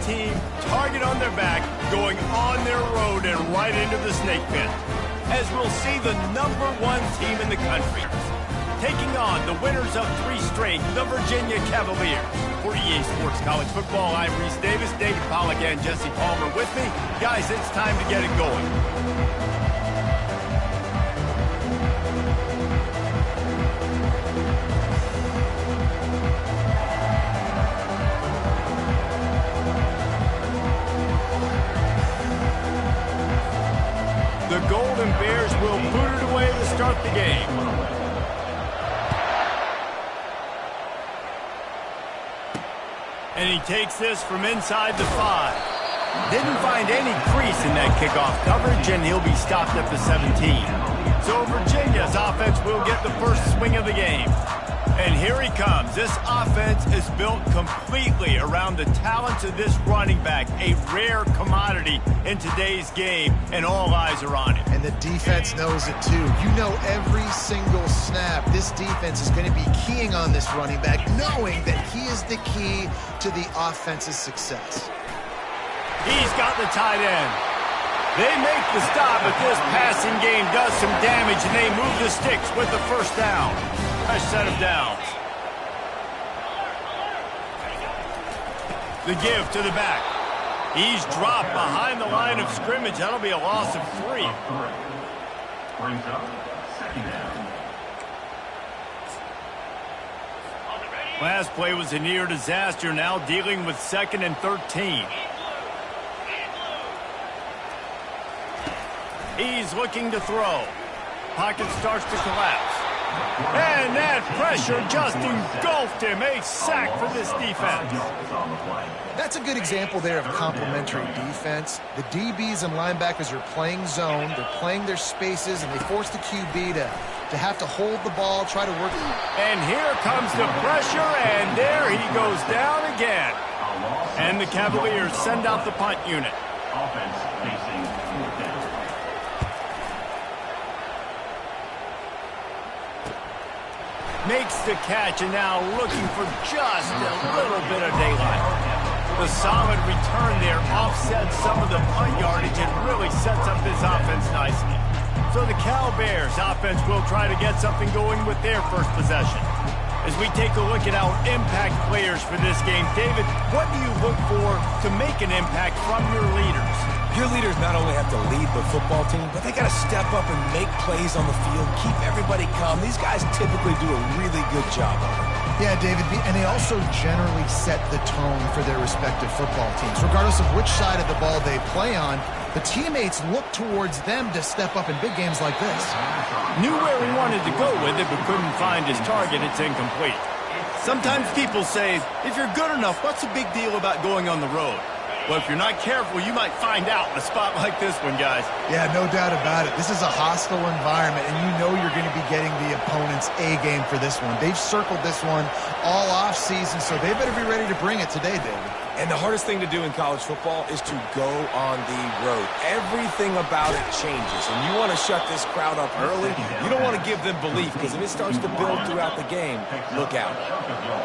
team, target on their back, going on their road and right into the snake pit. As we'll see the #1 team in the country taking on the winners of 3 straight, the Virginia Cavaliers. For EA Sports College Football, I'm Reese Davis, David Pollack, and Jesse Palmer with me. Guys, it's time to get it going. The Golden Bears will boot it away to start the game. And he takes this from inside the 5. Didn't find any crease in that kickoff coverage, and he'll be stopped at the 17. So Virginia's offense will get the first swing of the game. And here he comes. This offense is built completely around the talents of this running back, a rare commodity in today's game, and all eyes are on him. And the defense knows it too. You know every single snap, this defense is going to be keying on this running back, knowing that he is the key to the offense's success. He's got the tight end. They make the stop, but this passing game does some damage, and they move the sticks with the first down. Fresh set of downs. The give to the back. He's dropped behind the line of scrimmage. That'll be a loss of 3. Brings up second down. Last play was a near disaster. Now dealing with 2nd and 13. He's looking to throw. Pocket starts to collapse. And that pressure just engulfed him. A sack for this defense. That's a good example there of complementary defense. The DBs and linebackers are playing zone. They're playing their spaces, and they force the QB to have to hold the ball, try to work. And here comes the pressure, and there he goes down again. And the Cavaliers send out the punt unit. Offense facing 4th down. Makes the catch, and now looking for just a little bit of daylight. The solid return there offsets some of the punt yardage and really sets up this offense nicely. So the Cal Bears offense will try to get something going with their first possession. As we take a look at our impact players for this game, David, what do you look for to make an impact from your leaders? Your leaders not only have to lead the football team, but they got to step up and make plays on the field, keep everybody calm. These guys typically do a really good job of it. Yeah, David, and they also generally set the tone for their respective football teams. Regardless of which side of the ball they play on, the teammates look towards them to step up in big games like this. Knew where he wanted to go with it, but couldn't find his target. It's incomplete. Sometimes people say, if you're good enough, what's the big deal about going on the road? Well, if you're not careful, you might find out in a spot like this one, guys. Yeah, no doubt about it. This is a hostile environment, and you know you're going to be getting the opponent's A game for this one. They've circled this one all off season, so they better be ready to bring it today, David. And the hardest thing to do in college football is to go on the road. Everything about it changes, and you want to shut this crowd up early. You don't want to give them belief, because if it starts to build throughout the game, look out.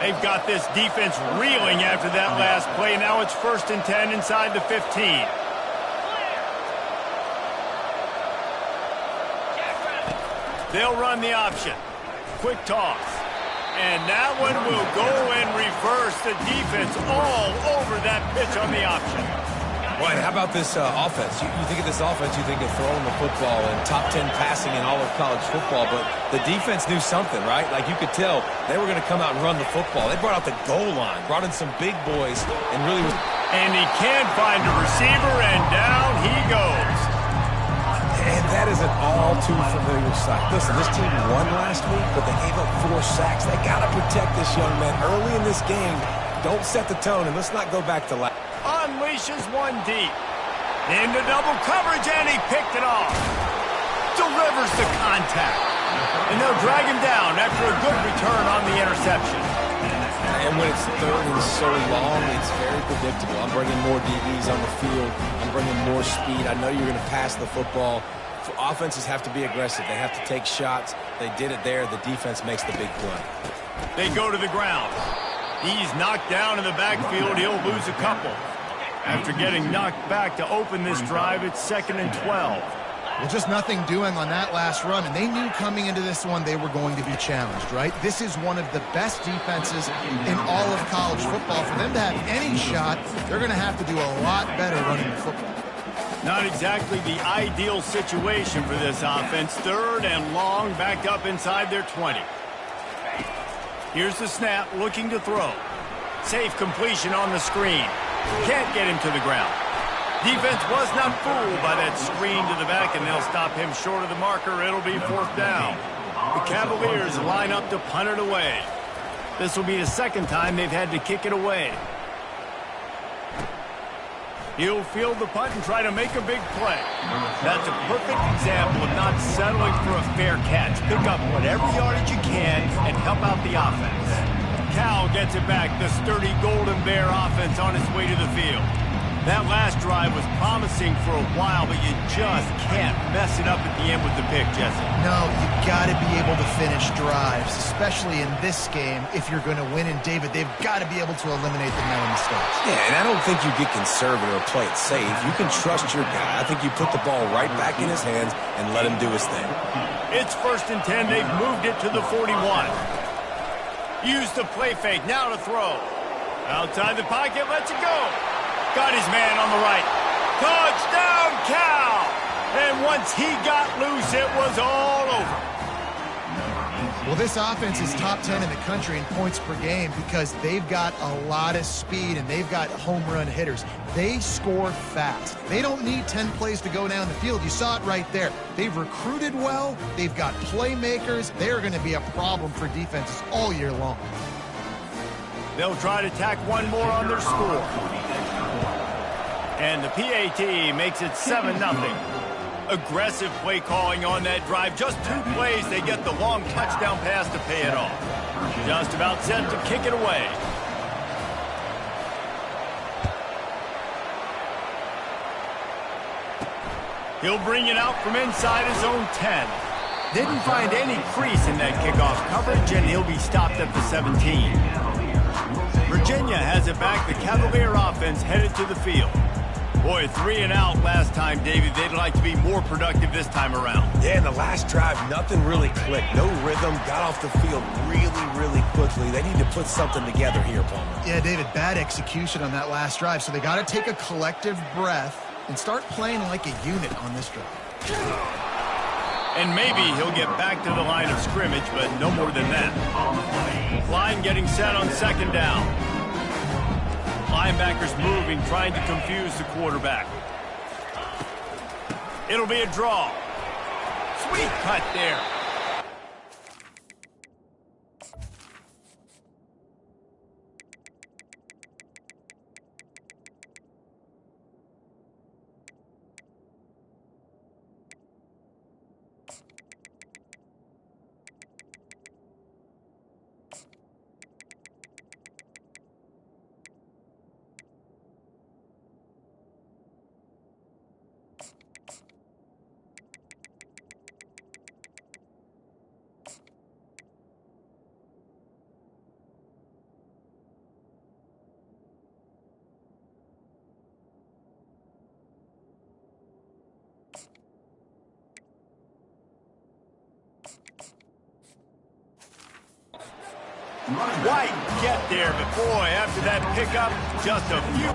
They've got this defense reeling after that last play. Now it's 1st and 10 inside the 15. They'll run the option. Quick toss. And that one will go and reverse the defense all over that pitch on the option. Well, and how about this offense? You think of this offense, you think of throwing the football and top 10 passing in all of college football, but the defense knew something, right? Like you could tell they were going to come out and run the football. They brought out the goal line, brought in some big boys, and really was... And he can't find a receiver, and down he goes. And that is an all-too-familiar sight. Listen, this team won last week, but they gave up 4 sacks. They got to protect this young man early in this game. Don't set the tone, and let's not go back to last. Unleashes one deep. Into double coverage, and he picked it off. Delivers the contact. And they'll drag him down after a good return on the interception. And when it's 3rd and so long, it's very predictable. I'm bringing more DBs on the field. I'm bringing more speed. I know you're going to pass the football. Offenses have to be aggressive. They have to take shots. They did it there. The defense makes the big play. They go to the ground. He's knocked down in the backfield. He'll lose a couple. After getting knocked back to open this drive, it's 2nd and 12. Well, just nothing doing on that last run, and they knew coming into this one they were going to be challenged, right? This is one of the best defenses in all of college football. For them to have any shot, they're going to have to do a lot better running the football. Not exactly the ideal situation for this offense. 3rd and long, backed up inside their 20. Here's the snap, looking to throw. Safe completion on the screen. Can't get him to the ground. Defense was not fooled by that screen to the back, and they'll stop him short of the marker. It'll be 4th down. The Cavaliers line up to punt it away. This will be the 2nd time they've had to kick it away. He'll field the punt and try to make a big play. That's a perfect example of not settling for a fair catch. Pick up whatever yardage you can and help out the offense. Cal gets it back. The sturdy Golden Bear offense on its way to the field. That last drive was promising for a while, but you just can't mess it up at the end with the pick, Jesse. No, you got to be able to finish drives, especially in this game. If you're going to win, and David, they've got to be able to eliminate the mental mistakes. Yeah, and I don't think you get conservative or play it safe. You can trust your guy. I think you put the ball right back in his hands and let him do his thing. It's 1st and 10. They've moved it to the 41. Use the play fake. Now to throw. Outside the pocket, lets it go. Got his man on the right. Touchdown, Cal! And once he got loose, it was all over. Well, this offense is top 10 in the country in points per game because they've got a lot of speed and they've got home run hitters. They score fast. They don't need 10 plays to go down the field. You saw it right there. They've recruited well. They've got playmakers. They're going to be a problem for defenses all year long. They'll try to tack one more on their score. And the PAT makes it 7-0. Aggressive play calling on that drive. Just 2 plays, they get the long touchdown pass to pay it off. Just about set to kick it away. He'll bring it out from inside his own 10. Didn't find any crease in that kickoff coverage, and he'll be stopped at the 17. Virginia has it back. The Cavalier offense headed to the field. Boy, 3 and out last time, David. They'd like to be more productive this time around. Yeah, in the last drive, nothing really clicked. No rhythm, got off the field really quickly. They need to put something together here, Palmer. Yeah, David, bad execution on that last drive, so they got to take a collective breath and start playing like a unit on this drive. And maybe he'll get back to the line of scrimmage, but no more than that. Line getting set on 2nd down. Linebackers moving, trying to confuse the quarterback. It'll be a draw. Sweet cut there. White get there, but boy, after that pickup, just a few.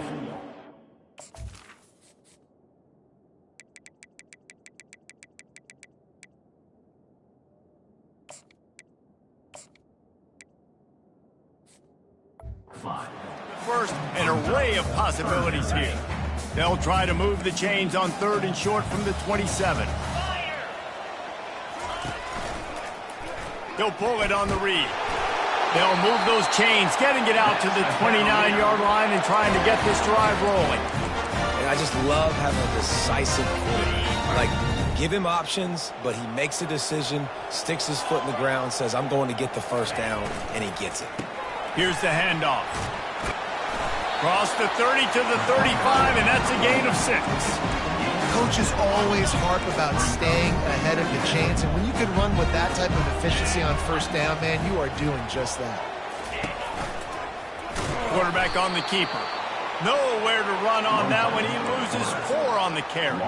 First, an array of possibilities here. They'll try to move the chains on 3rd and short from the 27. They'll pull it on the read. They'll move those chains, getting it out to the 29-yard line and trying to get this drive rolling. And I just love having a decisive quarterback. Like, give him options, but he makes a decision, sticks his foot in the ground, says, I'm going to get the 1st down, and he gets it. Here's the handoff. Cross the 30 to the 35, and that's a gain of 6. Coaches always harp about staying ahead of the chains, and when you can run with that type of efficiency on 1st down, man, you are doing just that. Quarterback on the keeper. Nowhere to run on that one. He loses 4 on the carry.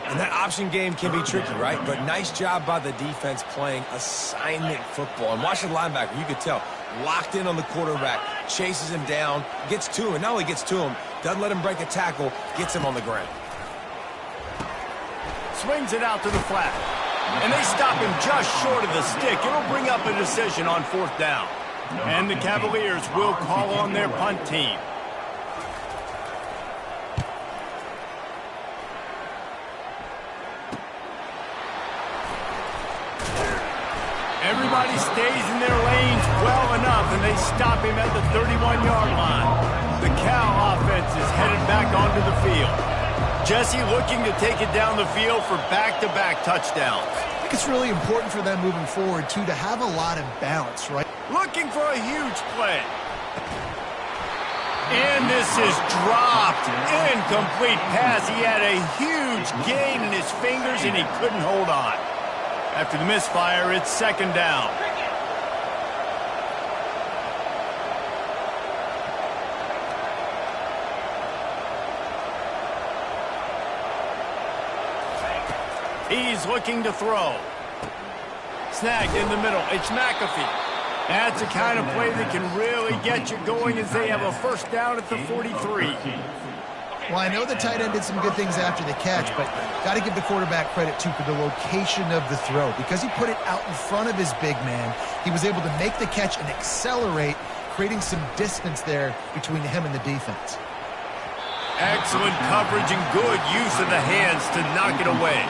And that option game can be tricky, right? But nice job by the defense playing assignment football. And watch the linebacker, you could tell, locked in on the quarterback, chases him down, gets to him, and not only gets to him, doesn't let him break a tackle, gets him on the ground. Swings it out to the flat. And they stop him just short of the stick. It'll bring up a decision on 4th down. And the Cavaliers will call on their punt team. Everybody stays in their lanes well enough, and they stop him at the 31-yard line. The Cal offense is headed back onto the field. Jesse looking to take it down the field for back-to-back touchdowns. I think it's really important for them moving forward, too, to have a lot of balance, right? Looking for a huge play. And this is dropped. Incomplete pass. He had a huge gain in his fingers, and he couldn't hold on. After the misfire, it's 2nd down. He's looking to throw. Snagged in the middle. It's McAfee. That's the kind of play that can really get you going as they have a 1st down at the 43. Well, I know the tight end did some good things after the catch, but got to give the quarterback credit, too, for the location of the throw. Because he put it out in front of his big man, he was able to make the catch and accelerate, creating some distance there between him and the defense. Excellent coverage and good use of the hands to knock it away.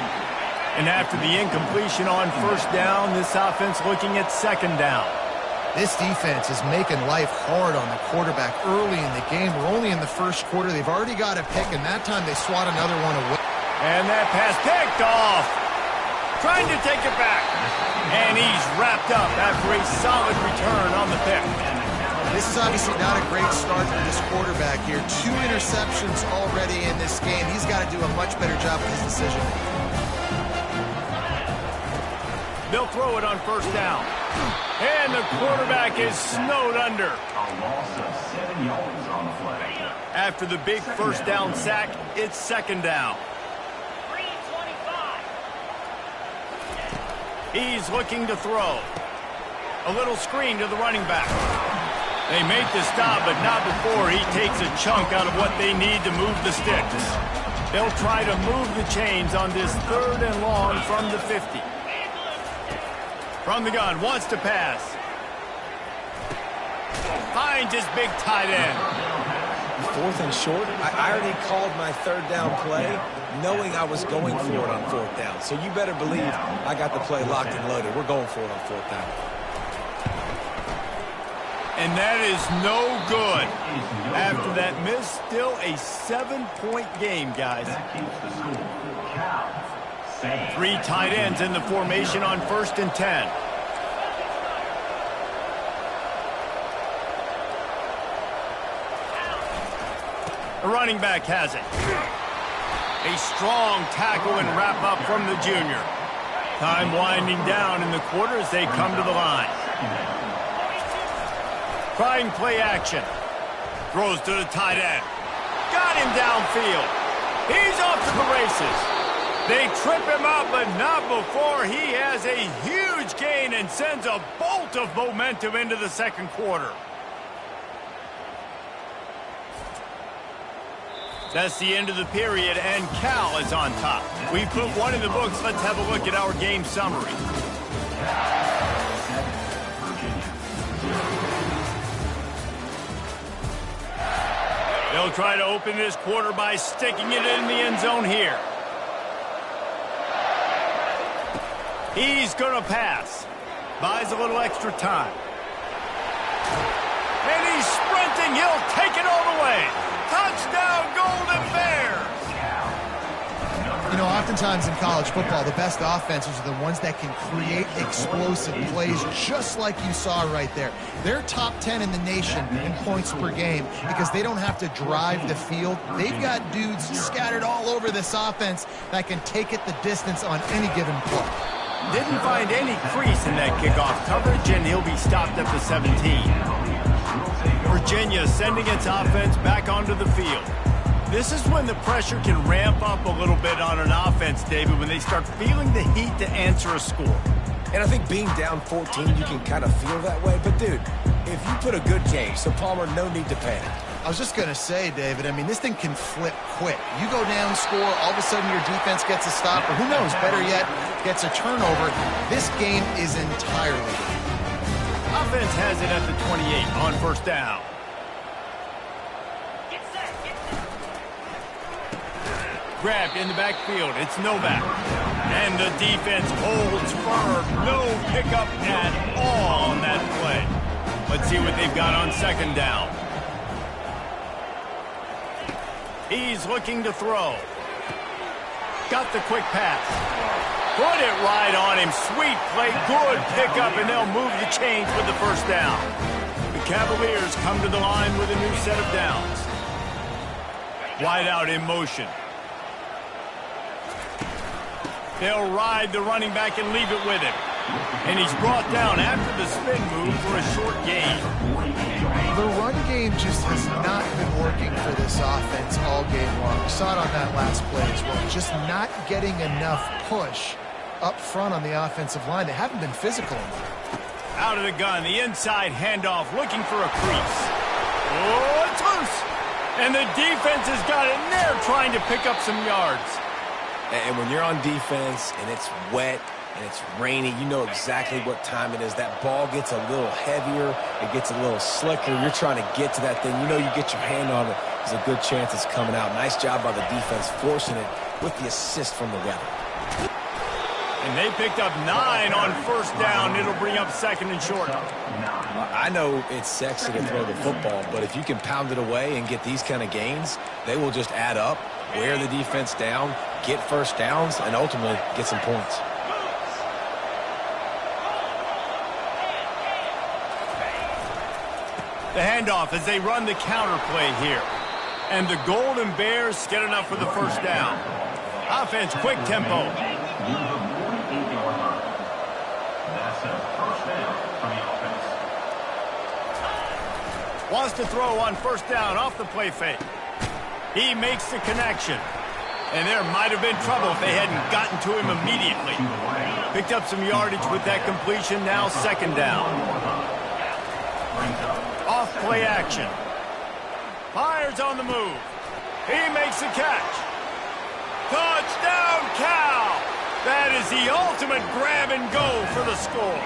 And after the incompletion on 1st down, this offense looking at 2nd down. This defense is making life hard on the quarterback early in the game. We're only in the 1st quarter. They've already got a pick, and that time they swat another one away. And that pass picked off. Trying to take it back. And he's wrapped up after a solid return on the pick. This is obviously not a great start for this quarterback here. 2 interceptions already in this game. He's got to do a much better job with his decision. They'll throw it on 1st down. And the quarterback is snowed under. A loss of 7 yards on the play. After the big 1st down sack, it's 2nd down. He's looking to throw. A little screen to the running back. They make the stop, but not before he takes a chunk out of what they need to move the sticks. They'll try to move the chains on this 3rd and long from the 50. From the gun, wants to pass. Finds his big tight end. 4th and short. I already called my 3rd down play, knowing I was going for it on 4th down. So you better believe I got the play locked and loaded. We're going for it on 4th down. And that is no good. After that miss, still a 7-point game, guys. That keeps the score. Cal. 3 tight ends in the formation on 1st and 10. The running back has it. A strong tackle and wrap up from the junior. Time winding down in the quarter as they come to the line. Trying play action. Throws to the tight end. Got him downfield. He's off to the races. They trip him up, but not before he has a huge gain and sends a bolt of momentum into the 2nd quarter. That's the end of the period, and Cal is on top. We put one in the books. Let's have a look at our game summary. They'll try to open this quarter by sticking it in the end zone here. He's going to pass. Buys a little extra time. And he's sprinting. He'll take it all the way. Touchdown, Golden Bears! You know, oftentimes in college football, the best offenses are the ones that can create explosive plays, just like you saw right there. They're top 10 in the nation in points per game because they don't have to drive the field. They've got dudes scattered all over this offense that can take it the distance on any given play. Didn't find any crease in that kickoff coverage, and he'll be stopped at the 17. For Virginia sending its offense back onto the field. This is when the pressure can ramp up a little bit on an offense, David, when they start feeling the heat to answer a score. And I think being down 14, you can kind of feel that way. But, dude, if you put a good game, so Palmer, no need to panic. I was just going to say, David, I mean, this thing can flip quick. You go down, score, all of a sudden your defense gets a stop, or who knows, better yet, gets a turnover. This game is entirely different. Offense has it at the 28 on first down. Grabbed in the backfield. It's Novak. And the defense holds firm. No pickup at all on that play. Let's see what they've got on second down. He's looking to throw. Got the quick pass. Put it right on him. Sweet play. Good pickup, and they'll move the chains with the first down. The Cavaliers come to the line with a new set of downs. Wide out in motion. They'll ride the running back and leave it with him. And he's brought down after the spin move for a short gain. The run game just has not been working for this offense all game long. We saw it on that last play as well. Just not getting enough push up front on the offensive line. They haven't been physical enough. Out of the gun, the inside handoff, looking for a crease. Oh, it's loose. And the defense has got it in there trying to pick up some yards. And when you're on defense and it's wet and it's rainy, you know exactly what time it is. That ball gets a little heavier. It gets a little slicker. You're trying to get to that thing. You know you get your hand on it. There's a good chance it's coming out. Nice job by the defense forcing it with the assist from the weather. And they picked up 9 on first down. It'll bring up second and short. I know it's sexy to throw the football, but if you can pound it away and get these kind of gains, they will just add up, wear the defense down, get first downs, and ultimately get some points. The handoff as they run the counter play here. And the Golden Bears get enough for the first down. Offense, quick tempo. That's a first down for the offense. Wants to throw on first down off the play fake. He makes the connection. And there might have been trouble if they hadn't gotten to him immediately. Picked up some yardage with that completion. Now second down. Off play action. Fires on the move. He makes the catch. Touchdown, Cal! That is the ultimate grab and go for the score.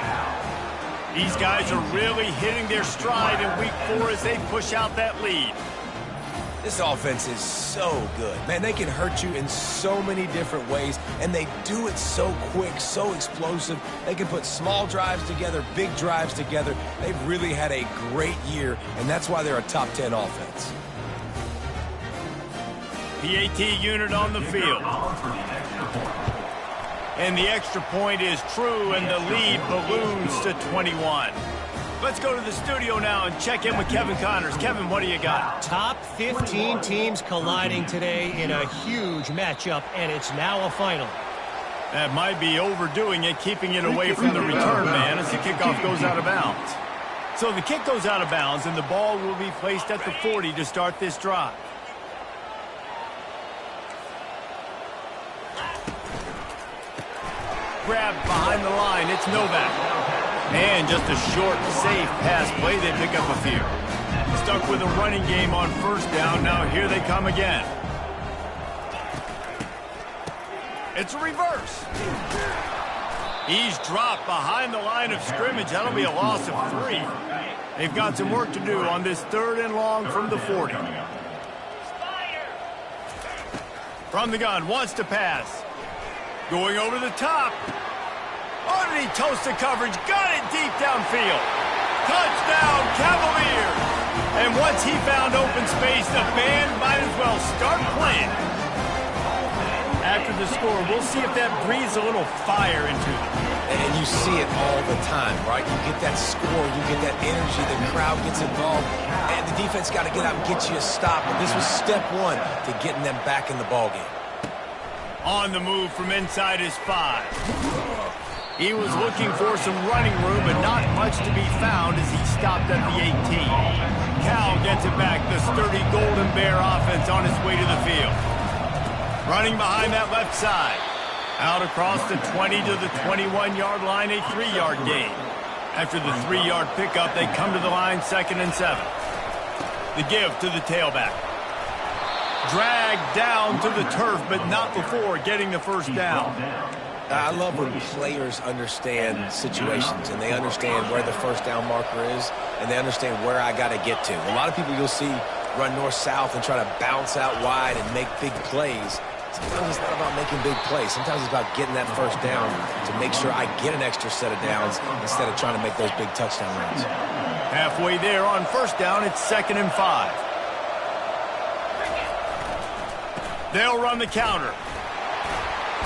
These guys are really hitting their stride in week 4 as they push out that lead. This offense is so good. Man, they can hurt you in so many different ways, and they do it so quick, so explosive. They can put small drives together, big drives together. They've really had a great year, and that's why they're a top 10 offense. PAT unit on the field. And the extra point is true, and the lead balloons to 21. Let's go to the studio now and check in with Kevin Connors. Kevin, what do you got? Top 15 teams colliding today in a huge matchup, and it's now a final. That might be overdoing it, keeping it away from the return man as the kickoff goes out of bounds. So the kick goes out of bounds, and the ball will be placed at the 40 to start this drive. Grabbed behind the line, it's Novak. And just a short, safe pass play, they pick up a few. Stuck with a running game on first down, now here they come again. It's a reverse. He's dropped behind the line of scrimmage. That'll be a loss of 3. They've got some work to do on this 3rd and long from the 40. From the gun, wants to pass. Going over the top. Oh, did he toast the coverage? Got it deep downfield. Touchdown, Cavaliers. And once he found open space, the band might as well start playing. After the score, we'll see if that breathes a little fire into them. And you see it all the time, right? You get that score, you get that energy, the crowd gets involved, and the defense got to get out and get you a stop. But this was step 1 to getting them back in the ballgame. On the move from inside his 5. He was looking for some running room, but not much to be found as he stopped at the 18. Cal gets it back, the sturdy Golden Bear offense on its way to the field. Running behind that left side. Out across the 20 to the 21-yard line, a 3-yard gain. After the 3-yard pickup, they come to the line 2nd and 7. The give to the tailback. Dragged down to the turf, but not before getting the first down. I love when players understand situations and they understand where the first down marker is and they understand where I got to get to. A lot of people you'll see run north-south and try to bounce out wide and make big plays. Sometimes it's not about making big plays. Sometimes it's about getting that first down to make sure I get an extra set of downs instead of trying to make those big touchdown runs. Halfway there on first down, it's 2nd and 5. They'll run the counter.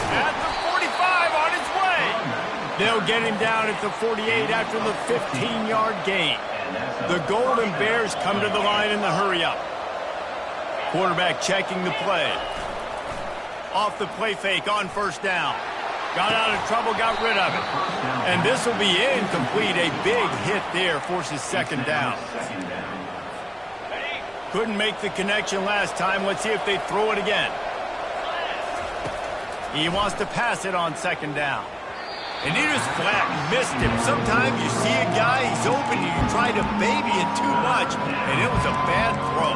At the 45 on its way. They'll get him down at the 48 after the 15-yard gain. The Golden Bears come to the line in the hurry-up. Quarterback checking the play. Off the play fake on first down. Got out of trouble, got rid of it. And this will be incomplete. A big hit there forces 2nd down. Couldn't make the connection last time. Let's see if they throw it again. He wants to pass it on 2nd down. And he just flat missed him. Sometimes you see a guy, he's open, and you try to baby it too much, and it was a bad throw.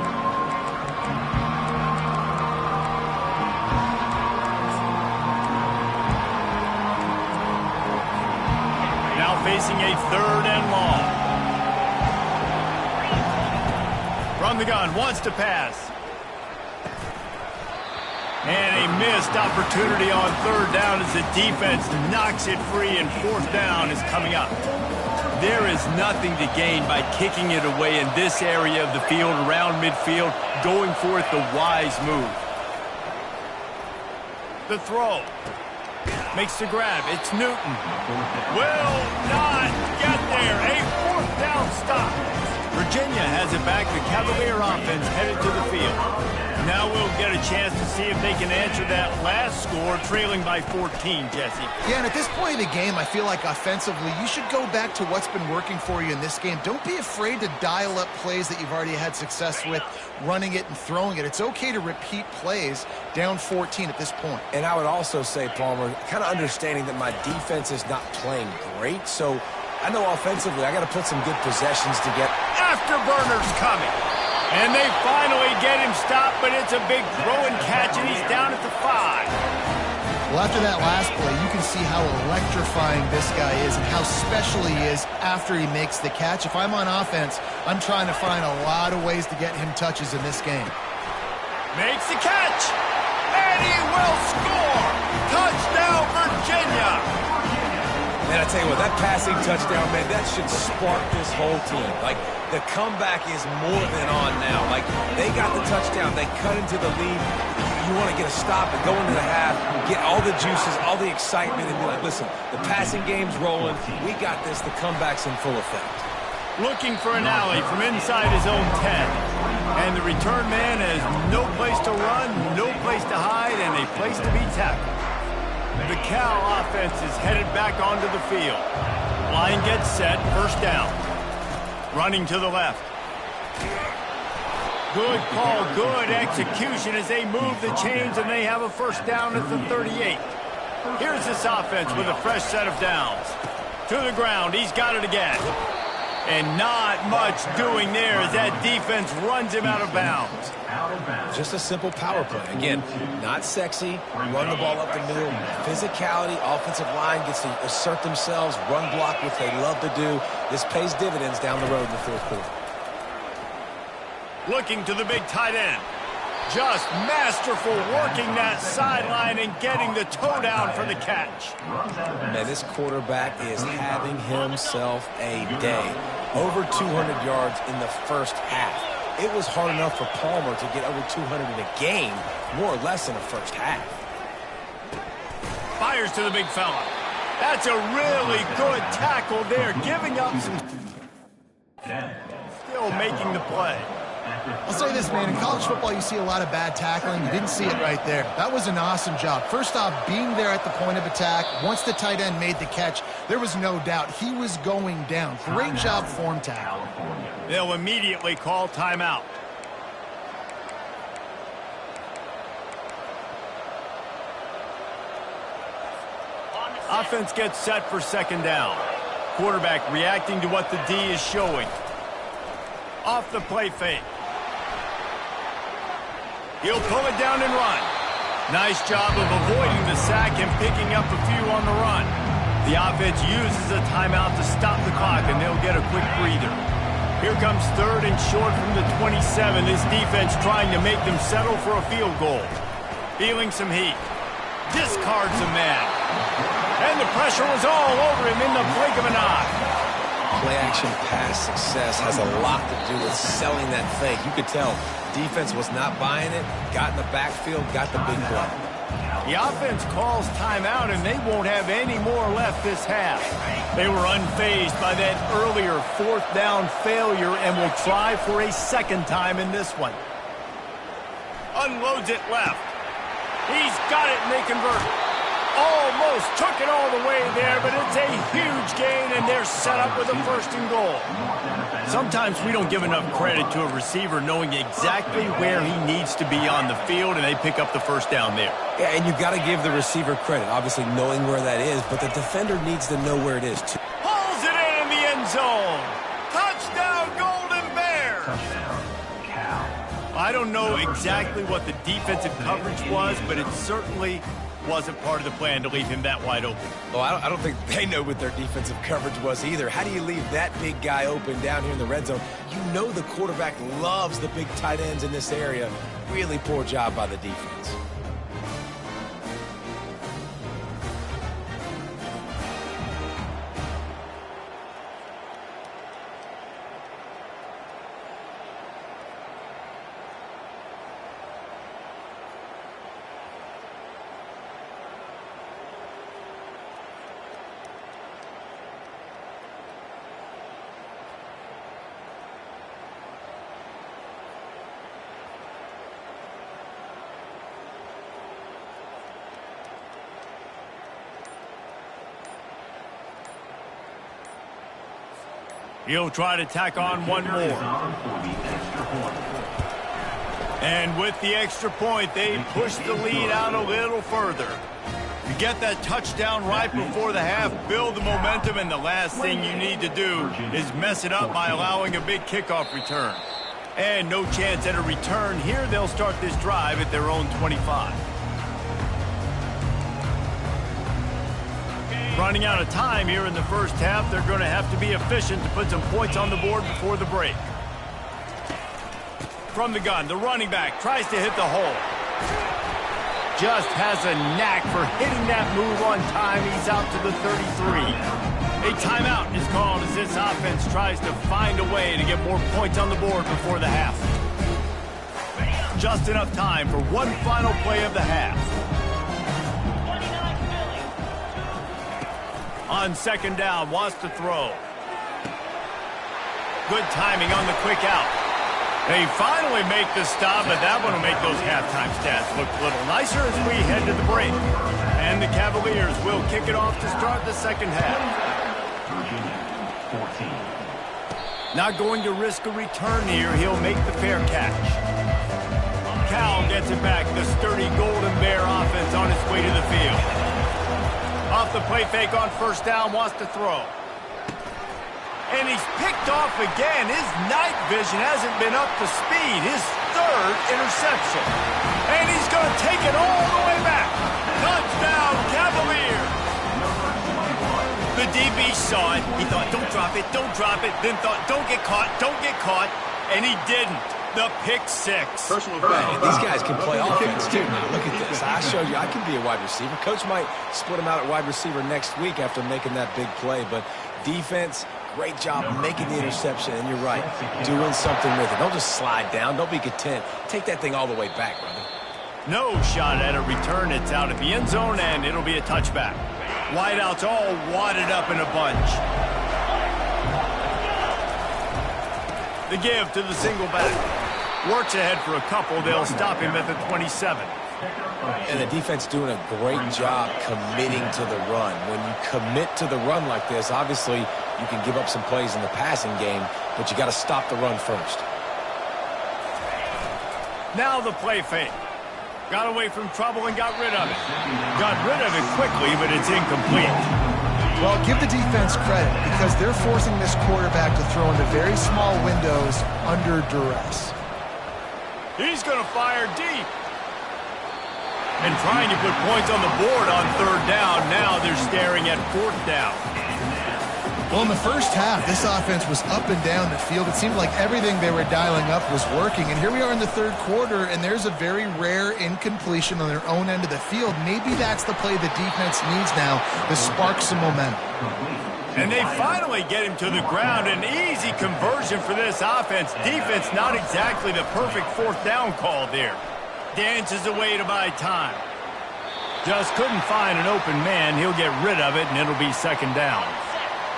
Now facing a 3rd and long. From the gun, wants to pass. And a missed opportunity on 3rd down as the defense knocks it free, and 4th down is coming up. There is nothing to gain by kicking it away in this area of the field around midfield, going for it the wise move. The throw. Makes the grab. It's Newton. Will not get there. A 4th down stop. Virginia has it back. The Cavalier offense headed to the field. Now we'll get a chance to see if they can answer that last score, trailing by 14, Jesse. Yeah, and at this point of the game, I feel like offensively, you should go back to what's been working for you in this game. Don't be afraid to dial up plays that you've already had success with, running it and throwing it. It's okay to repeat plays down 14 at this point. And I would also say, Palmer, kind of understanding that my defense is not playing great, so I know offensively I got to put some good possessions together. Afterburner's coming. And they finally get him stopped, but it's a big throw and catch, and he's down at the 5. Well, after that last play, you can see how electrifying this guy is and how special he is after he makes the catch. If I'm on offense, I'm trying to find a lot of ways to get him touches in this game. Makes the catch, and he will score. Touchdown, Virginia. Man, I tell you what, that passing touchdown, man, that should spark this whole team. Like, the comeback is more than on now. Like, they got the touchdown. They cut into the lead. You want to get a stop and go into the half, get all the juices, all the excitement, and be like, listen, the passing game's rolling. We got this. The comeback's in full effect. Looking for an alley from inside his own 10. And the return man has no place to run, no place to hide, and a place to be tackled. The Cal offense is headed back onto the field. Line gets set, first down. Running to the left. Good call, good execution as they move the chains, and they have a first down at the 38. Here's this offense with a fresh set of downs. To the ground, he's got it again. And not much doing there as that defense runs him out of bounds. Just a simple power play. Again, not sexy, run the ball up the middle, physicality, offensive line gets to assert themselves, run block, which they love to do. This pays dividends down the road in the 4th quarter. Looking to the big tight end. Just masterful working that sideline and getting the toe down for the catch. Man, this quarterback is having himself a day. Over 200 yards in the first half. It was hard enough for Palmer to get over 200 in a game, more or less in the first half. Fires to the big fella. That's a really good tackle there, giving up some... Still making the play. I'll say this, man. In college football, you see a lot of bad tackling. You didn't see it right there. That was an awesome job. First off, being there at the point of attack. Once the tight end made the catch, there was no doubt he was going down. Great job form tackle. They'll immediately call timeout. Offense gets set for second down. Quarterback reacting to what the D is showing. Off the play fake. He'll pull it down and run. Nice job of avoiding the sack and picking up a few on the run. The offense uses a timeout to stop the clock, and they'll get a quick breather. Here comes third and short from the 27. This defense trying to make them settle for a field goal. Feeling some heat. Discards a man. And the pressure was all over him in the blink of an eye. Play-action pass success has a lot to do with selling that fake. You could tell defense was not buying it, got in the backfield, got the big play. The offense calls timeout, and they won't have any more left this half. They were unfazed by that earlier fourth down failure and will try for a second time in this one. Unloads it left. He's got it, and they convert. Almost took it all the way there, but it's a huge gain, and they're set up with a first and goal. Sometimes we don't give enough credit to a receiver knowing exactly where he needs to be on the field, and they pick up the first down there. Yeah, and you've got to give the receiver credit, obviously knowing where that is, but the defender needs to know where it is, too. Pulls it in the end zone. Touchdown, Golden Bears! I don't know exactly what the defensive coverage was, but it certainly wasn't part of the plan to leave him that wide open. Well, I don't think they know what their defensive coverage was either. How do you leave that big guy open down here in the red zone? You know the quarterback loves the big tight ends in this area. Really poor job by the defense. He'll try to tack on one more. And with the extra point, they push the lead out a little further. You get that touchdown right before the half, build the momentum, and the last thing you need to do is mess it up by allowing a big kickoff return. And no chance at a return here. They'll start this drive at their own 25. Running out of time here in the first half. They're going to have to be efficient to put some points on the board before the break. From the gun, the running back tries to hit the hole. Just has a knack for hitting that move on time. He's out to the 33. A timeout is called as this offense tries to find a way to get more points on the board before the half. Just enough time for one final play of the half. On second down, wants to throw. Good timing on the quick out. They finally make the stop, but that one will make those halftime stats look a little nicer as we head to the break. And the Cavaliers will kick it off to start the second half. Not going to risk a return here. He'll make the fair catch. Cal gets it back. The sturdy Golden Bear offense on its way to the field. Off the play fake on first down, wants to throw. And he's picked off again. His night vision hasn't been up to speed. His third interception. And he's going to take it all the way back. Touchdown, Cavaliers. The DB saw it. He thought, don't drop it, don't drop it. Then thought, don't get caught, don't get caught. And he didn't. The pick six. Personal foul. These guys can play offense, too. Now, look at this. I showed you I can be a wide receiver. Coach might split him out at wide receiver next week after making that big play. But defense, great job making the interception. And you're right, doing something with it. Don't just slide down. Don't be content. Take that thing all the way back, brother. No shot at a return. It's out at the end zone, and it'll be a touchback. Wideouts all wadded up in a bunch. The give to the single back. Works ahead for a couple. They'll stop him at the 27. And the defense doing a great job committing to the run. When you commit to the run like this, obviously you can give up some plays in the passing game, but you got to stop the run first. Now the play fake. Got away from trouble and got rid of it. Got rid of it quickly, but it's incomplete. Well, give the defense credit because they're forcing this quarterback to throw into very small windows under duress. He's going to fire deep. And trying to put points on the board on third down. Now they're staring at fourth down. Well, in the first half, this offense was up and down the field. It seemed like everything they were dialing up was working. And here we are in the third quarter, and there's a very rare incompletion on their own end of the field. Maybe that's the play the defense needs now to spark some momentum. And they finally get him to the ground. An easy conversion for this offense. Defense not exactly the perfect fourth down call there. Dances away to buy time. Just couldn't find an open man. He'll get rid of it, and it'll be second down.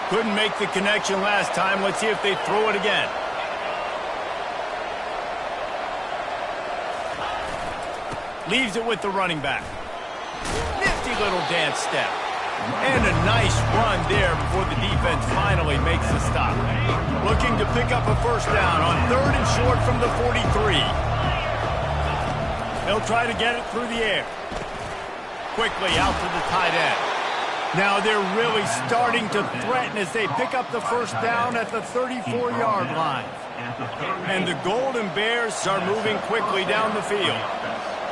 Couldn't make the connection last time. Let's see if they throw it again. Leaves it with the running back. Nifty little dance step. And a nice run there before the defense finally makes the stop. Looking to pick up a first down on third and short from the 43. They'll try to get it through the air. Quickly out to the tight end. Now they're really starting to threaten as they pick up the first down at the 34-yard line. And the Golden Bears are moving quickly down the field.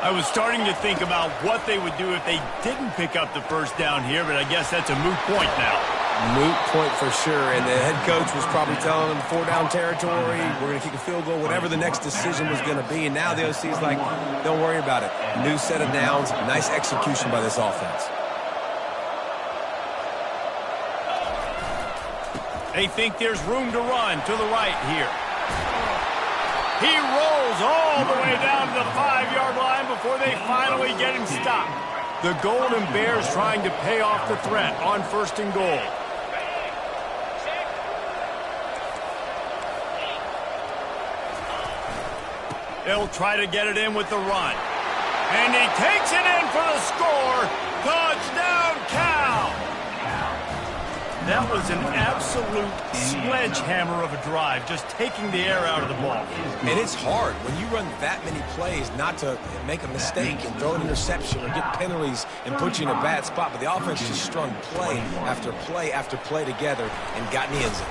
I was starting to think about what they would do if they didn't pick up the first down here, but I guess that's a moot point now. Moot point for sure, and the head coach was probably telling them four-down territory, we're going to kick a field goal, whatever the next decision was going to be, and now the OC is like, don't worry about it. New set of downs, nice execution by this offense. They think there's room to run to the right here. He rolls all the way down to the 5-yard line before they finally get him stopped. The Golden Bears trying to pay off the threat on first and goal. They'll try to get it in with the run. And he takes it in for the score. Touchdown, Cal! That was an absolute sledgehammer of a drive, just taking the air out of the ball. And it's hard when you run that many plays not to make a mistake and throw an interception or get penalties and put you in a bad spot. But the offense just strung play after play after play together and got in the end zone.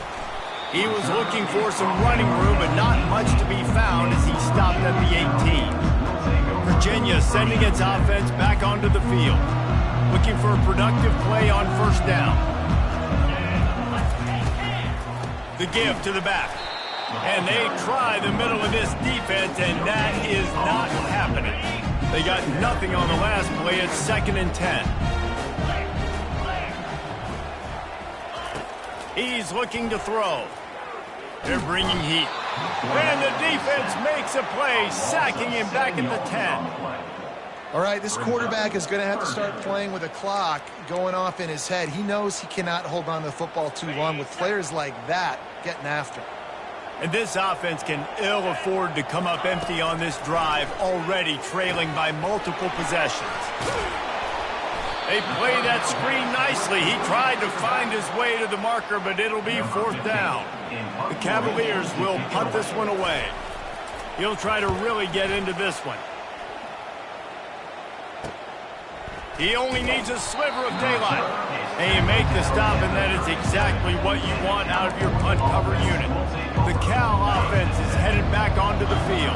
He was looking for some running room, but not much to be found as he stopped at the 18. Virginia sending its offense back onto the field, looking for a productive play on first down. The give to the back. And they try the middle of this defense, and that is not happening. They got nothing on the last play. It's 2nd and 10. He's looking to throw. They're bringing heat. And the defense makes a play, sacking him back at the 10. All right, this quarterback is going to have to start playing with a clock going off in his head. He knows he cannot hold on to the football too long with players like that getting after him. And this offense can ill afford to come up empty on this drive, already trailing by multiple possessions. They play that screen nicely. He tried to find his way to the marker, but it'll be fourth down. The Cavaliers will punt this one away. He'll try to really get into this one. He only needs a sliver of daylight. And you make the stop, and that is exactly what you want out of your punt cover unit. The Cal offense is headed back onto the field.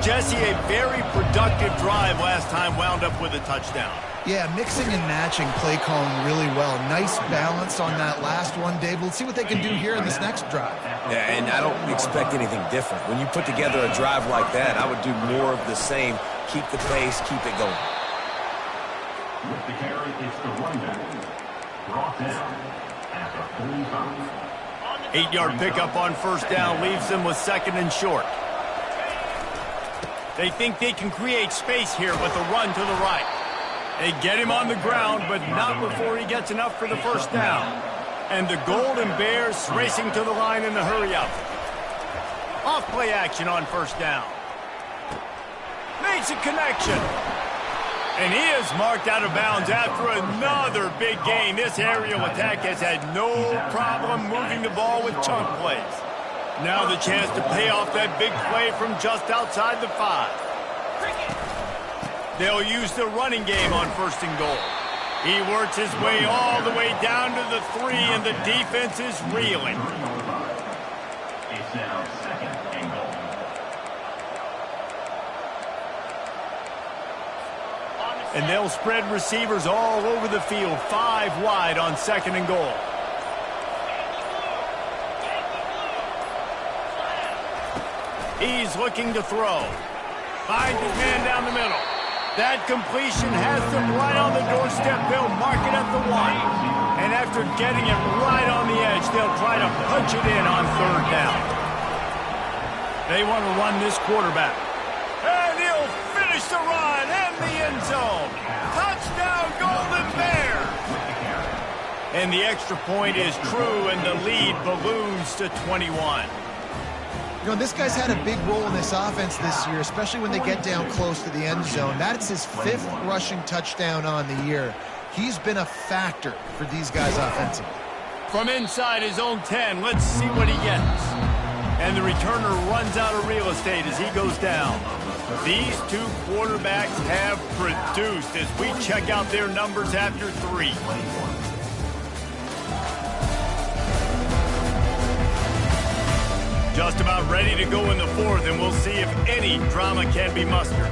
Jesse, a very productive drive last time, wound up with a touchdown. Yeah, mixing and matching play calling really well. Nice balance on that last one, Dave. We'll see what they can do here in this next drive. Yeah, and I don't expect anything different. When you put together a drive like that, I would do more of the same. Keep the pace, keep it going. With the carry, it's the running back. Brought down at the 45. 8-yard pickup on first down leaves them with 2nd and short. They think they can create space here with a run to the right. They get him on the ground, but not before he gets enough for the first down. And the Golden Bears racing to the line in the hurry up. Off play action on first down. makes a connection. And he is marked out of bounds after another big gain. This aerial attack has had no problem moving the ball with chunk plays. Now the chance to pay off that big play from just outside the 5. They'll use the running game on 1st and goal. He works his way all the way down to the 3, and the defense is reeling. It's now 2nd and goal. And they'll spread receivers all over the field, 5 wide on 2nd and goal. He's looking to throw. Finds his man down the middle. That completion has them right on the doorstep. They'll mark it at the 1. And after getting it right on the edge, they'll try to punch it in on 3rd down. They want to run this quarterback. And he'll finish the run in the end zone. Touchdown, Golden Bears! And the extra point is true, and the lead balloons to 21. You know, this guy's had a big role in this offense this year, especially when they get down close to the end zone. That's his 5th rushing touchdown on the year. He's been a factor for these guys offensively. From inside his own 10, let's see what he gets. And the returner runs out of real estate as he goes down. These 2 quarterbacks have produced as we check out their numbers after 3. Just about ready to go in the 4th, and we'll see if any drama can be mustered.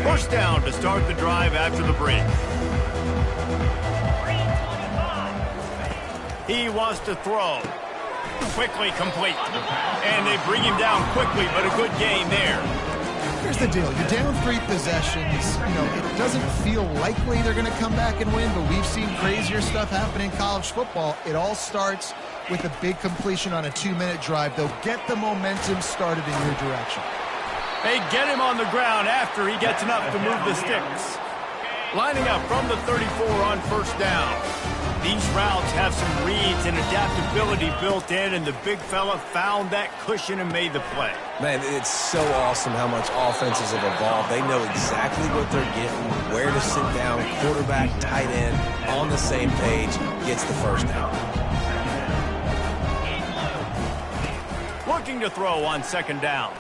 First down to start the drive after the break. He wants to throw. Quickly complete. And they bring him down quickly, but a good gain there. Here's the deal. You're down 3 possessions. You know, it doesn't feel likely they're going to come back and win, but we've seen crazier stuff happen in college football. It all starts with a big completion on a 2-minute drive. They'll get the momentum started in your direction. They get him on the ground after he gets enough to move the sticks. Lining up from the 34 on 1st down. These routes have some reads and adaptability built in, and the big fella found that cushion and made the play. Man, it's so awesome how much offenses have evolved. They know exactly what they're getting, where to sit down, quarterback, tight end, on the same page, gets the 1st down. Looking to throw on 2nd down.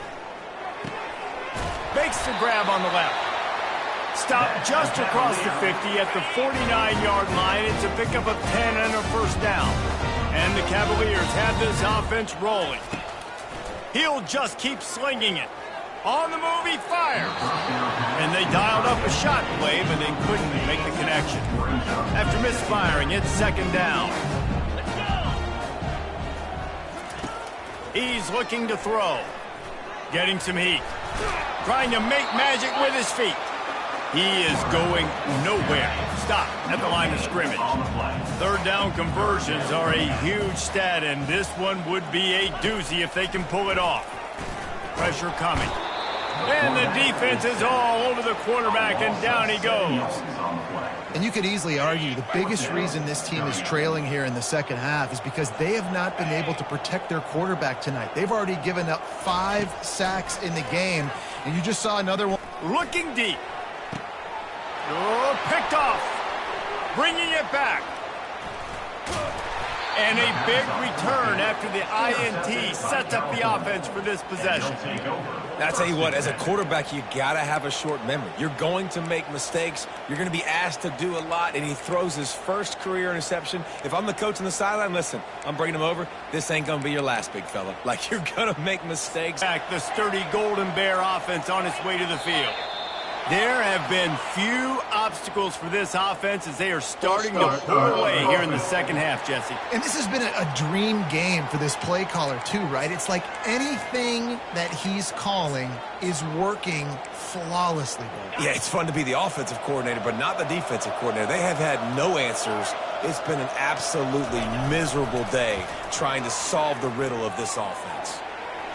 Makes the grab on the left. Stopped just across the 50 at the 49-yard line. It's a pickup of 10 and a 1st down. And the Cavaliers have this offense rolling. He'll just keep slinging it. On the move, he fires. And they dialed up a shot play, but they couldn't make the connection. After misfiring, it's 2nd down. He's looking to throw. Getting some heat. Trying to make magic with his feet. He is going nowhere. Stop at the line of scrimmage. 3rd down conversions are a huge stat, and this one would be a doozy if they can pull it off. Pressure coming. And the defense is all over the quarterback, and down he goes. And you could easily argue the biggest reason this team is trailing here in the 2nd half is because they have not been able to protect their quarterback tonight. They've already given up 5 sacks in the game, and you just saw another one. Looking deep. Oh, picked off. Bringing it back. And a big return after the INT sets up the offense for this possession. I tell you what, as a quarterback, you got to have a short memory. You're going to make mistakes. You're going to be asked to do a lot, and he throws his 1st career interception. If I'm the coach on the sideline, listen, I'm bringing him over. This ain't going to be your last, big fella. Like, you're going to make mistakes. Back the sturdy Golden Bear offense on its way to the field. There have been few obstacles for this offense as they are starting to pull away here in the 2nd half, Jesse. And this has been a dream game for this play caller, too, right? It's like anything that he's calling is working flawlessly. Yeah, it's fun to be the offensive coordinator, but not the defensive coordinator. They have had no answers. It's been an absolutely miserable day trying to solve the riddle of this offense.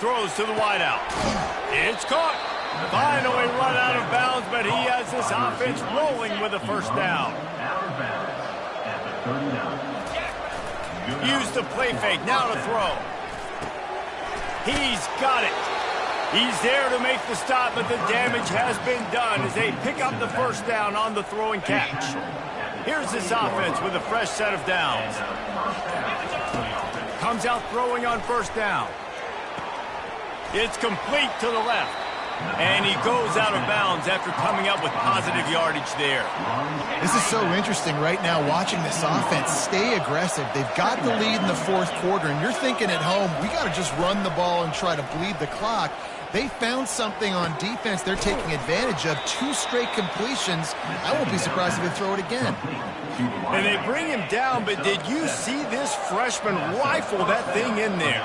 Throws to the wideout. It's caught. Finally run out of bounds, but he has this offense rolling with a 1st down. third down. Use the play fake. Now to throw. He's got it. He's there to make the stop, but the damage has been done as they pick up the first down on the throw and catch. Here's this offense with a fresh set of downs. Comes out throwing on first down. It's complete to the left. And he goes out of bounds after coming up with positive yardage there. This is so interesting right now watching this offense stay aggressive. They've got the lead in the fourth quarter, and you're thinking at home, we got to just run the ball and try to bleed the clock. They found something on defense they're taking advantage of. 2 straight completions. I won't be surprised if they throw it again. And they bring him down, but did you see this freshman rifle that thing in there?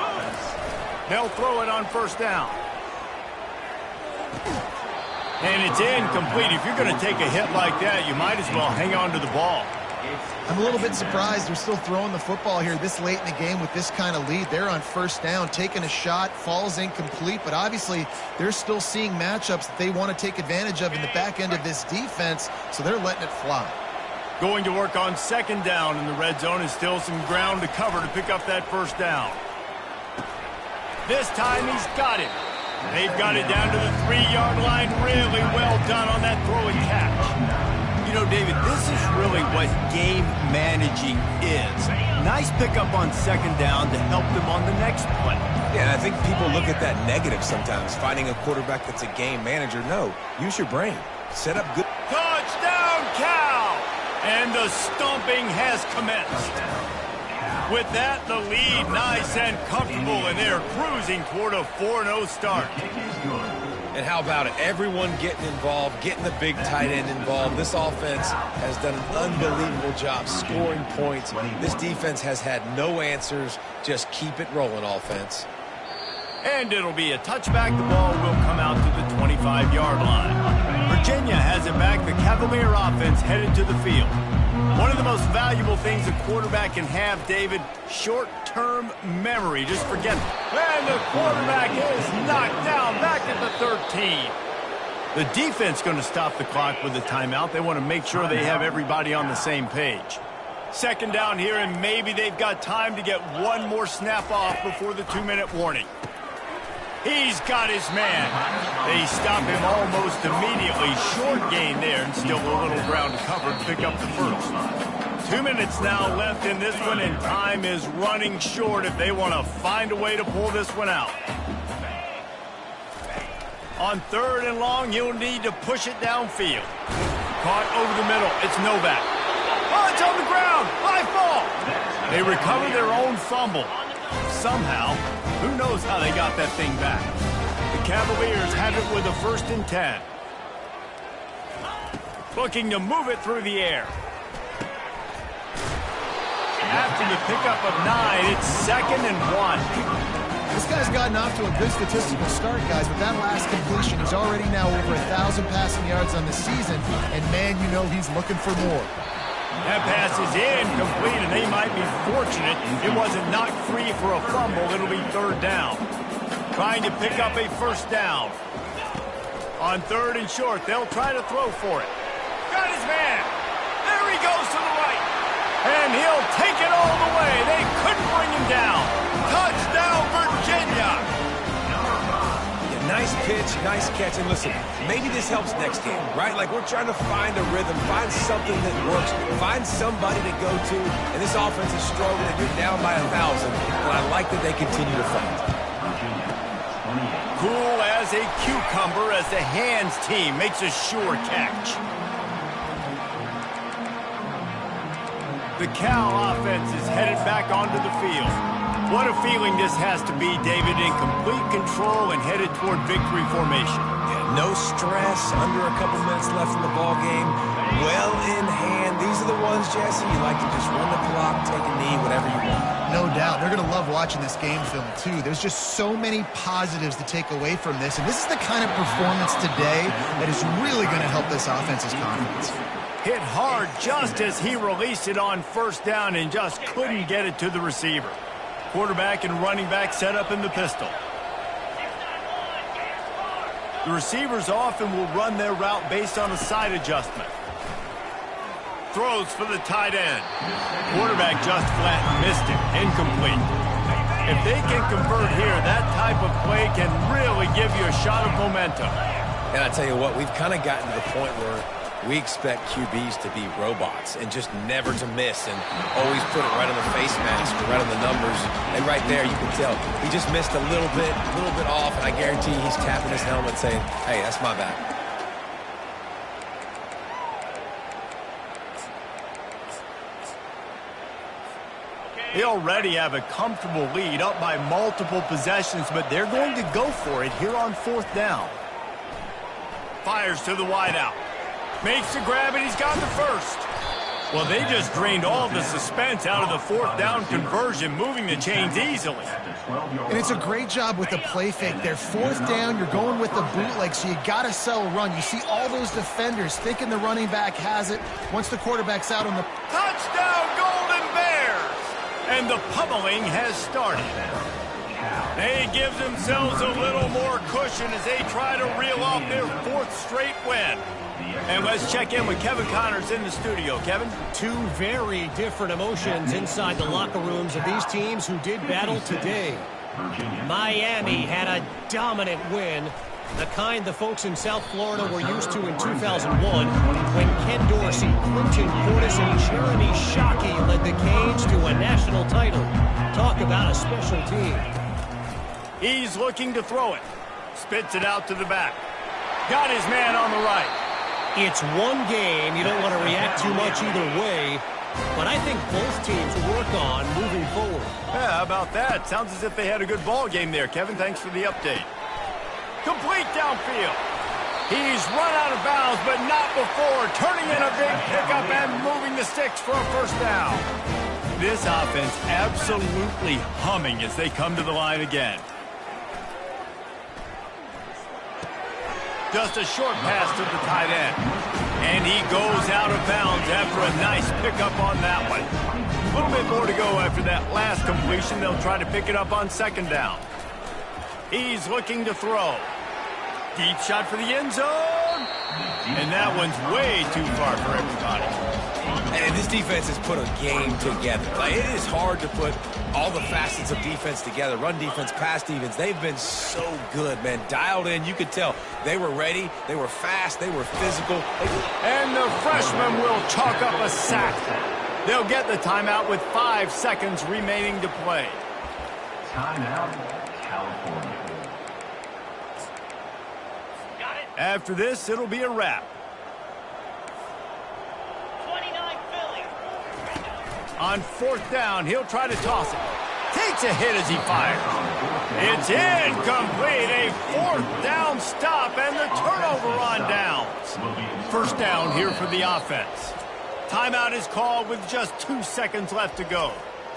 They'll throw it on first down. And it's incomplete. If you're going to take a hit like that, you might as well hang on to the ball. I'm a little bit surprised they're still throwing the football here this late in the game with this kind of lead. They're on first down, taking a shot, falls incomplete, but obviously they're still seeing matchups that they want to take advantage of in the back end of this defense, so they're letting it fly. Going to work on second down in the red zone is still some ground to cover to pick up that first down. This time he's got it. They've got it down to the 3-yard line. Really well done on that throw and catch. You know, David, this is really what game managing is. Nice pickup on second down to help them on the next play. Yeah, and I think people look at that negative sometimes, finding a quarterback that's a game manager. No, use your brain. Set up good. Touchdown, Cal! And the stomping has commenced. With that, the lead nice and comfortable, and they're cruising toward a 4-0 start. And how about it? Everyone getting involved, getting the big tight end involved. This offense has done an unbelievable job scoring points. This defense has had no answers. Just keep it rolling, offense. And it'll be a touchback. The ball will come out to the 25-yard line. Virginia has it back. The Cavalier offense headed to the field. One of the most valuable things a quarterback can have, David, short-term memory. Just forget it. And the quarterback is knocked down back at the 13. The defense going to stop the clock with a timeout. They want to make sure they have everybody on the same page. Second down here, and maybe they've got time to get one more snap off before the 2-minute warning. He's got his man. They stop him almost immediately. Short gain there, and still a little ground to cover to pick up the first. 2 minutes now left in this one, and time is running short if they want to find a way to pull this one out. On third and long, he'll need to push it downfield. Caught over the middle. It's Novak. Oh, it's on the ground. High fall. They recover their own fumble. Somehow, who knows how they got that thing back. The Cavaliers have it with a 1st and 10. Looking to move it through the air. After the pickup of 9, it's 2nd and 1. This guy's gotten off to a good statistical start, guys. With that last completion, he's already now over 1,000 passing yards on the season. And, man, you know he's looking for more. That pass is incomplete, and they might be fortunate it wasn't knocked free for a fumble. It'll be 3rd down. Trying to pick up a 1st down. On 3rd and short, they'll try to throw for it. Got his man. There he goes to the right. And he'll take it all the way. They couldn't bring him down. Touchdown, Virginia. Nice pitch, nice catch, and listen, maybe this helps next game, right? Like, we're trying to find a rhythm, find something that works, find somebody to go to, and this offense is struggling, and you're down by 1,000, but I like that they continue to fight. Cool as a cucumber as the hands team makes a sure catch. The Cal offense is headed back onto the field. What a feeling this has to be, David, in complete control and headed toward victory formation. Yeah, no stress, under a couple minutes left in the ball game, well in hand. These are the ones, Jesse, you like to just run the clock, take a knee, whatever you want. No doubt. They're going to love watching this game film, too. There's just so many positives to take away from this, and this is the kind of performance today that is really going to help this offense's confidence. Hit hard just as he released it on 1st down and just couldn't get it to the receiver. Quarterback and running back set up in the pistol. The receivers often will run their route based on a side adjustment. throws for the tight end. Quarterback just flat missed it. Incomplete. If they can convert here, that type of play can really give you a shot of momentum. And I tell you what, we've kind of gotten to the point where we expect QBs to be robots and just never to miss and always put it right on the face mask or right on the numbers. And right there, you can tell he just missed a little bit off, and I guarantee he's tapping his helmet saying, hey, that's my bad. They already have a comfortable lead up by multiple possessions, but they're going to go for it here on 4th down. Fires to the wideout. Makes the grab, and he's got the first. Well, they just drained all the suspense out of the 4th down conversion, moving the chains easily. And it's a great job with the play fake there. 4th down, you're going with the bootleg, so you got to sell a run. You see all those defenders thinking the running back has it. Once the quarterback's out on the... Touchdown, Golden Bears! And the pummeling has started. They give themselves a little more cushion as they try to reel off their 4th straight win. And let's check in with Kevin Connors in the studio. Kevin? Two very different emotions inside the locker rooms of these teams who did battle today. Miami had a dominant win, the kind the folks in South Florida were used to in 2001 when Ken Dorsey, Clinton Portis, and Jeremy Shockey led the Canes to a national title. Talk about a special team. He's looking to throw it. Spits it out to the back. Got his man on the right. It's one game. You don't want to react too much either way, but I think both teams work on moving forward. Yeah, how about that? Sounds as if they had a good ball game there, Kevin. Thanks for the update. Complete downfield. He's run out of bounds, but not before turning in a big pickup and moving the sticks for a 1st down. This offense absolutely humming as they come to the line again. Just a short pass to the tight end. And he goes out of bounds after a nice pickup on that one. A little bit more to go after that last completion. They'll try to pick it up on 2nd down. He's looking to throw. Deep shot for the end zone. And that one's way too far for everybody. And this defense has put a game together. Like, it is hard to put all the facets of defense together. Run defense, pass defense. They've been so good, man. Dialed in. You could tell they were ready. They were fast. They were physical. And the freshman will chalk up a sack. They'll get the timeout with 5 seconds remaining to play. Timeout, California. After this, it'll be a wrap. On 4th down, he'll try to toss it. Takes a hit as he fires. It's incomplete. A 4th down stop and the turnover on downs. 1st down here for the offense. Timeout is called with just 2 seconds left to go.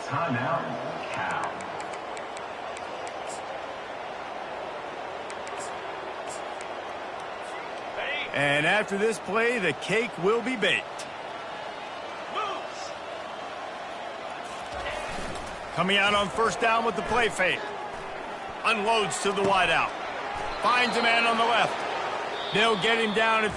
Timeout, Cal. And after this play, the cake will be baked. Coming out on 1st down with the play fake. Unloads to the wideout. Finds a man on the left. They'll get him down at the